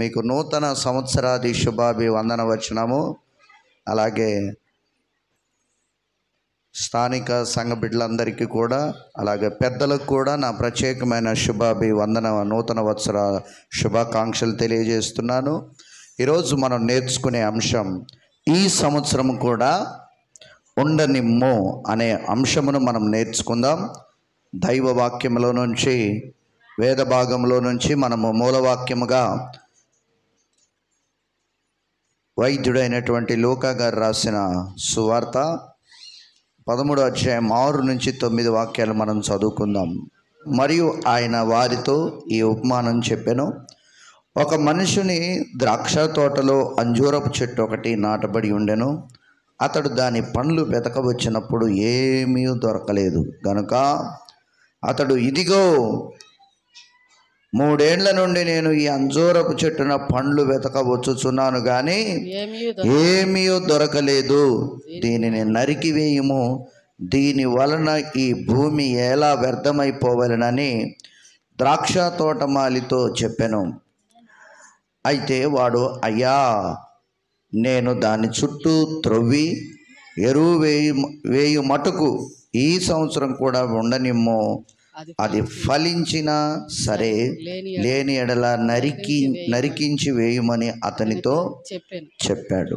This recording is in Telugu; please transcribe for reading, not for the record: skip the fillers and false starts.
మీకు నూతన సంవత్సరాది శుభాభివందనవచనము. అలాగే స్థానిక సంఘ బిడ్డలందరికీ కూడా, అలాగే పెద్దలకు కూడా నా ప్రత్యేకమైన శుభాభివందన నూతన వత్సర శుభాకాంక్షలు తెలియజేస్తున్నాను. ఈరోజు మనం నేర్చుకునే అంశం, ఈ సంవత్సరం కూడా ఉండనిమ్ము అనే అంశమును మనం నేర్చుకుందాం. దైవ వాక్యంలో నుంచి, వేద భాగంలో నుంచి మనము మూలవాక్యముగా వైద్యుడైనటువంటి లూకా గారు రాసిన సువార్త 13వ అధ్యాయం 6 నుంచి 9 వాక్యాలు మనం చదువుకుందాం. మరియు ఆయన వారితో ఈ ఉపమానం చెప్పెను. ఒక మనుషుని ద్రాక్ష తోటలో అంజూరపు చెట్టు ఒకటి నాటబడి ఉండెను. అతడు దాని పండ్లు వెతకవచ్చినప్పుడు ఏమీ దొరకలేదు గనుక అతడు, ఇదిగో 3 ఏండ్ల నుండి నేను ఈ అంజూరపు చెట్టున పండ్లు వెతకవచ్చుచున్నాను కానీ ఏమీ దొరకలేదు. దీనిని నరికివేయుము, దీని వలన ఈ భూమి ఎలా వ్యర్థమైపోవలెనని ద్రాక్ష తోటమాలితో చెప్పెను. అయితే వాడు, అయ్యా, నేను దాని చుట్టూ త్రవ్వి ఎరువు వేయు మటుకు ఈ సంవత్సరం కూడా ఉండనిమ్ము, అది ఫలించినా సరే, లేని ఎడల నరికించి వేయుమని అతనితో చెప్పాడు.